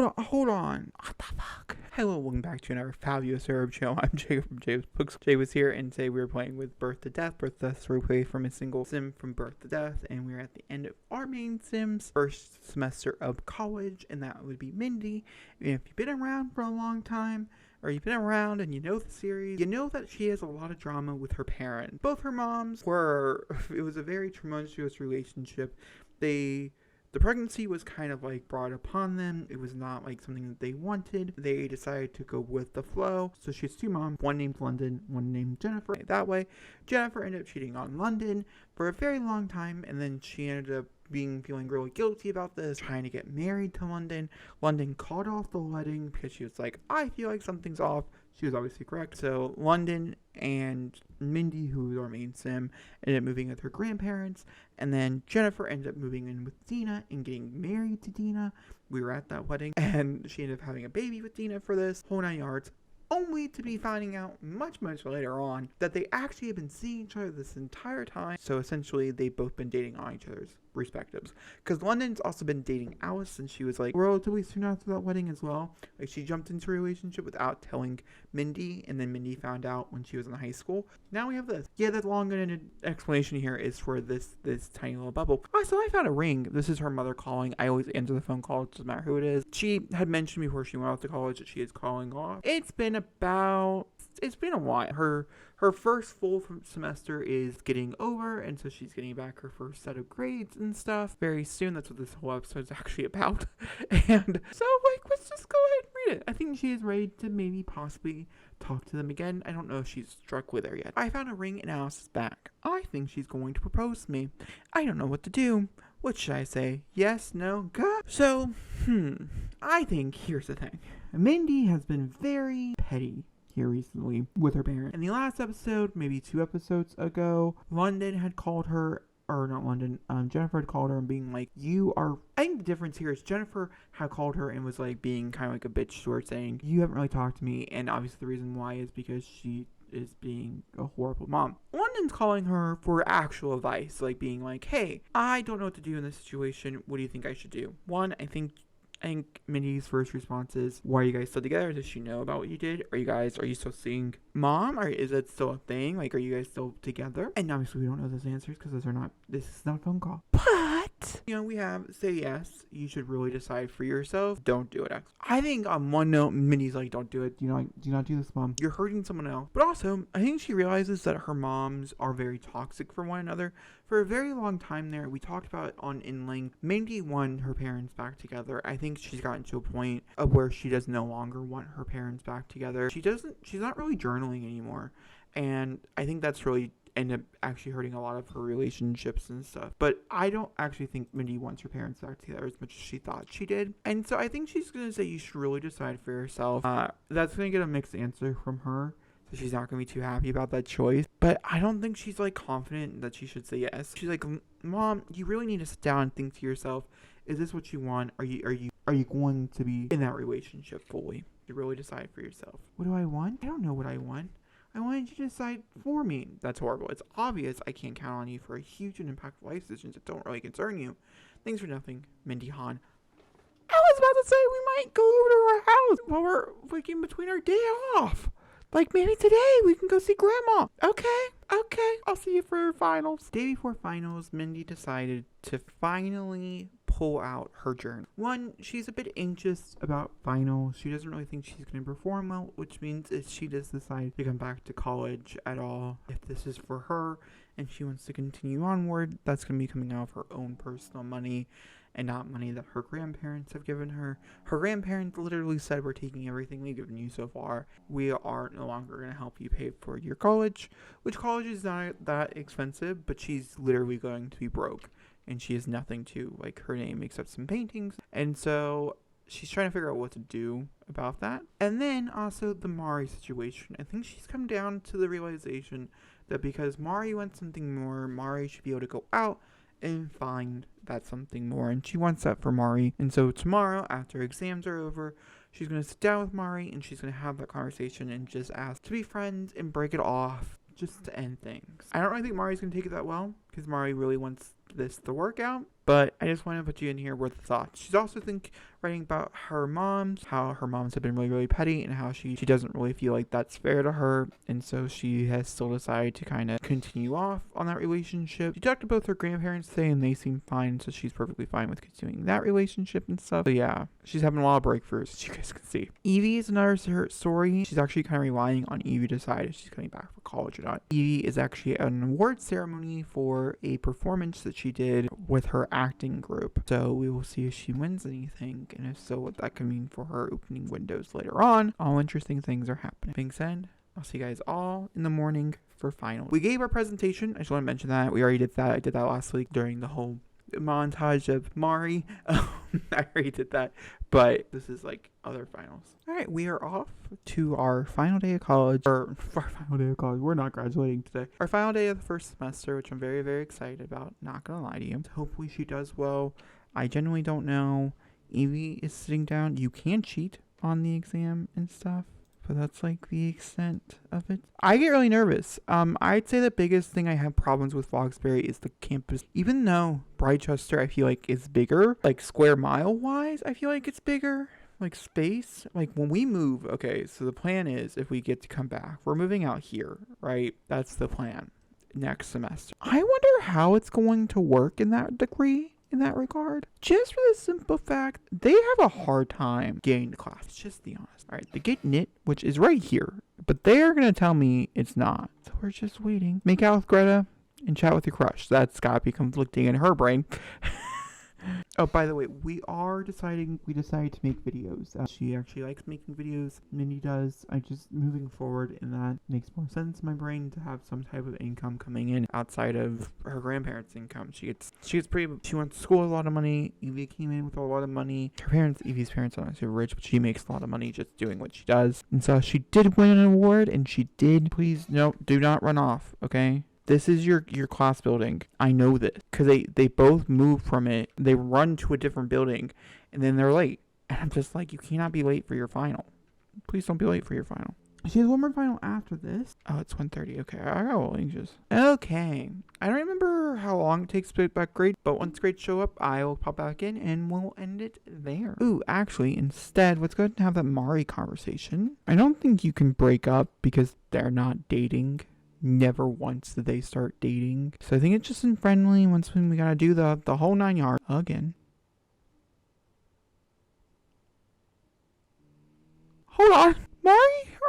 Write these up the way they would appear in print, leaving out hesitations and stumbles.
hold on. What the fuck? Hello, welcome back to another fabulous Arab channel. I'm Jacob from Jacob's Books. Jay was here, and today we were playing with Birth to Death. Birth to Death, so we play from a single sim from Birth to Death, and we're at the end of our main sim's first semester of college, and that would be Mindy. And if you've been around for a long time, or you've been around and you know the series, you know that she has a lot of drama with her parents. Both her moms were, it was a very tumultuous relationship. The pregnancy was kind of like brought upon them. It was not like something that they wanted. They decided to go with the flow. So she has two moms, one named London, one named Jennifer. That way, Jennifer ended up cheating on London for a very long time, and then she ended up feeling really guilty about this, trying to get married to London. London called off the wedding because she was like, I feel like something's off. She was obviously correct. So London and Mindy, who was our main sim, ended up moving with her grandparents, and then Jennifer ended up moving in with Dina and getting married to Dina. We were at that wedding, and she ended up having a baby with Dina for this whole 9 yards, only to be finding out much later on that they actually have been seeing each other this entire time. So essentially, they've both been dating on each other's respectives. Because London's also been dating Alice since she was like relatively soon after that wedding as well. Like, she jumped into a relationship without telling Mindy, and then Mindy found out when she was in high school. Now we have this. Yeah, that long-winded explanation here is for this tiny little bubble. So I found a ring. This is her mother calling. I always answer the phone call. It doesn't matter who it is. She had mentioned before she went off to college that she is calling off. It's been a while. Her first full semester is getting over, and so she's getting back her first set of grades and stuff very soon. That's what this whole episode is actually about. And so, let's just go ahead and read it. I think she is ready to maybe possibly talk to them again. I don't know if she's struck with her yet. I found a ring in Alice's back. I think she's going to propose to me. I don't know what to do. What should I say? Yes, no, go? So, I think here's the thing. Mindy has been very petty here recently with her parents. In the last episode, maybe 2 episodes ago, London had called her, or not London, Jennifer had called her and being like, I think the difference here is Jennifer had called her and was like being kind of like a bitch to her, saying, you haven't really talked to me, and obviously the reason why is because she is being a horrible mom. London's calling her for actual advice, like being like, hey, I don't know what to do in this situation. What do you think I should do? One, I think Mindy's first response is, why are you guys still together? Does she know about what you did? Are you still seeing mom? Or is it still a thing? Like, are you guys still together? And obviously we don't know those answers because this is not a phone call. But, we have say yes. You should really decide for yourself. Don't do it. I think on one note, Mindy's like, don't do it. Do not do this, mom. You're hurting someone else. But also, I think she realizes that her moms are very toxic for one another. For a very long time there, we talked about it in length. Mindy won her parents back together. I think she's gotten to a point of where she does no longer want her parents back together. She's not really journaling anymore. And I think that's really ended up actually hurting a lot of her relationships and stuff. But I don't actually think Mindy wants her parents back together as much as she thought she did. And so I think she's going to say you should really decide for yourself. That's going to get a mixed answer from her. So she's not going to be too happy about that choice. But I don't think she's confident that she should say yes. She's like, Mom, you really need to sit down and think to yourself, is this what you want? Are you going to be in that relationship fully? You really decide for yourself. What do I want? I don't know what I want. I wanted you to decide for me. That's horrible. It's obvious I can't count on you for a huge and impactful life decisions that don't really concern you. Thanks for nothing, Mindy Han. I was about to say we might go over to our house while we're in between our day off. Like, maybe today we can go see Grandma. Okay. I'll see you for finals. Day before finals, Mindy decided to finally pull out her journal. One, she's a bit anxious about finals. She doesn't really think she's going to perform well, which means if she does decide to come back to college at all, if this is for her and she wants to continue onward, that's going to be coming out of her own personal money and not money that her grandparents have given her. Her grandparents literally said, we're taking everything we've given you so far. We are no longer going to help you pay for your college, which college is not that expensive, but she's literally going to be broke. And she has nothing to her name except some paintings. And so she's trying to figure out what to do about that. And then also the Mari situation. I think she's come down to the realization that because Mari wants something more, Mari should be able to go out and find that something more. And she wants that for Mari. And so tomorrow, after exams are over, she's going to sit down with Mari and she's going to have that conversation and just ask to be friends and break it off just to end things. I don't really think Mari's going to take it that well because Mari really wants this to work out. But I just want to put you in here with the thoughts. She's also writing about her moms, how her moms have been really, really petty, and how she doesn't really feel like that's fair to her. And so she has still decided to kind of continue off on that relationship. She talked to both her grandparents today, and they seem fine, so she's perfectly fine with continuing that relationship and stuff. So yeah, she's having a lot of breakthroughs, as you guys can see. Evie is another story. She's actually kind of relying on Evie to decide if she's coming back for college or not. Evie is actually at an award ceremony for a performance that she did with her acting group. So we will see if she wins anything, and if so, what that could mean for her opening windows later on. All interesting things are happening. Being said, I'll see you guys all in the morning for final. We gave our presentation. I just want to mention that. We already did that. I did that last week during the whole montage of Mari. I already did that, but this is like other finals. All right, we are off to our final day of college, or our final day of college. We're not graduating today. Our final day of the first semester, which I'm very, very excited about. Not gonna lie to you. Hopefully she does well. I genuinely don't know. Evie is sitting down. You can cheat on the exam and stuff, but that's like the extent of it. I get really nervous. I'd say the biggest thing I have problems with Foxbury is the campus. Even though Brightchester, I feel like is bigger, like square mile wise, I feel like it's bigger. Like space, like when we move, okay, so the plan is if we get to come back, we're moving out here, right? That's the plan next semester. I wonder how it's going to work in that degree, in that regard. Just for the simple fact, they have a hard time getting to class. It's just the honest. All right, they get knit, which is right here, but they're going to tell me it's not. So we're just waiting. Make out with Greta and chat with your crush. That's got to be conflicting in her brain. Oh, by the way, we decided to make videos. She actually likes making videos. Mindy does. Moving forward, and that makes more sense in my brain to have some type of income coming in outside of her grandparents' income. She went to school with a lot of money. Evie came in with a lot of money. Evie's parents aren't so rich, but she makes a lot of money just doing what she does. And so she did win an award, and she did. Please, no, do not run off, okay? This is your class building. I know this because they both moved from it. They run to a different building, and then they're late. And I'm just like, you cannot be late for your final. Please don't be late for your final. She has one more final after this. Oh, it's 1:30. Okay, I got a little anxious. Okay, I don't remember how long it takes to get back grade, but once grades show up, I will pop back in and we'll end it there. Ooh, actually, instead, let's go ahead and have that Mari conversation. I don't think you can break up because they're not dating. Never once did they start dating. So I think it's just in friendly once when we gotta do the whole 9 yards again. Hold on. Mari,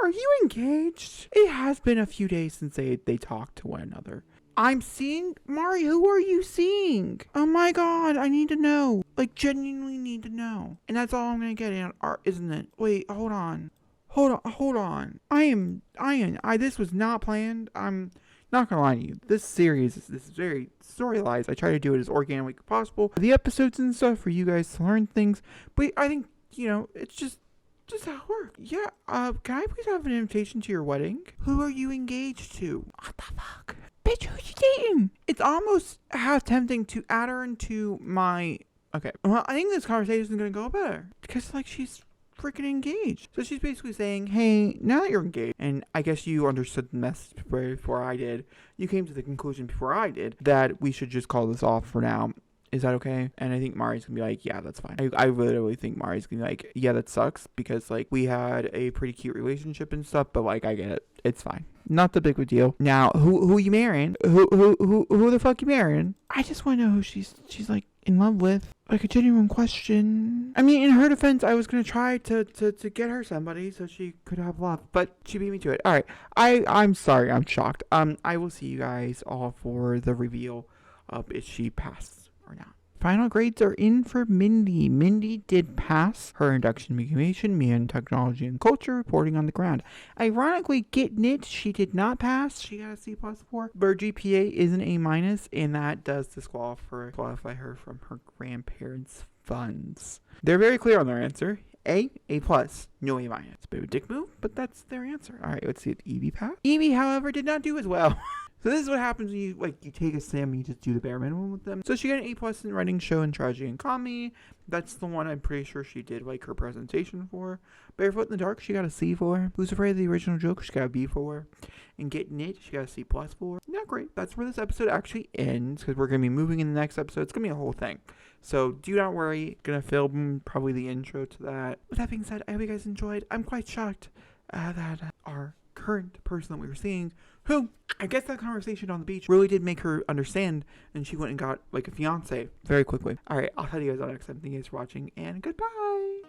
are you engaged? It has been a few days since they talked to one another. I'm seeing Mari, who are you seeing? Oh my god, I need to know. Like genuinely need to know. And that's all I'm gonna get in art, isn't it? Wait, hold on. Hold on. This was not planned. I'm not gonna lie to you. This series is very storylized. I try to do it as organically as possible. The episodes and stuff for you guys to learn things. But I think, it's just how it works. Yeah, can I please have an invitation to your wedding? Who are you engaged to? What the fuck? Bitch, who you dating? It's almost half tempting to add her into my... Okay, well, I think this conversation is gonna go better. Because, she's freaking engaged. So she's basically saying, hey, now that you're engaged, and I guess you understood the message before I did, you came to the conclusion before I did, that we should just call this off for now. Is that okay? And I think Mari's gonna be like, yeah, that's fine. I literally think Mari's gonna be like, yeah, that sucks, because we had a pretty cute relationship and stuff, but I get it. It's fine. Not the big of a deal. Now, who you marrying? Who the fuck you marrying? I just want to know who she's in love with. A genuine question. I mean, in her defense, I was gonna try to get her somebody so she could have love, but she beat me to it. All right. I'm sorry. I'm shocked. I will see you guys all for the reveal of if she passed or not. Final grades are in for Mindy. Mindy did pass her induction mediation, me and technology and culture, reporting on the ground. Ironically, getting it, she did not pass. She got a C+4. But her GPA is an A-, and that does disqualify her from her grandparents' funds. They're very clear on their answer. A+, no A-. It's a bit of a dick move, but that's their answer. All right, let's see if Evie passed. Evie, however, did not do as well. So this is what happens when you take a sim and you just do the bare minimum with them. So she got an A+ in writing, show, and tragedy and comedy. That's the one I'm pretty sure she did like her presentation for. Barefoot in the Dark, she got a C for. Who's Afraid of the Original Joke, she got a B for. And Getting It, she got a C+ for. Not great. That's where this episode actually ends, because we're going to be moving in the next episode. It's going to be a whole thing. So do not worry. Going to film probably the intro to that. With that being said, I hope you guys enjoyed. I'm quite shocked that our current person that we were seeing, who I guess that conversation on the beach really did make her understand, and she went and got like a fiance very quickly. All right, I'll tell you guys all next time. Thank you guys for watching, and goodbye.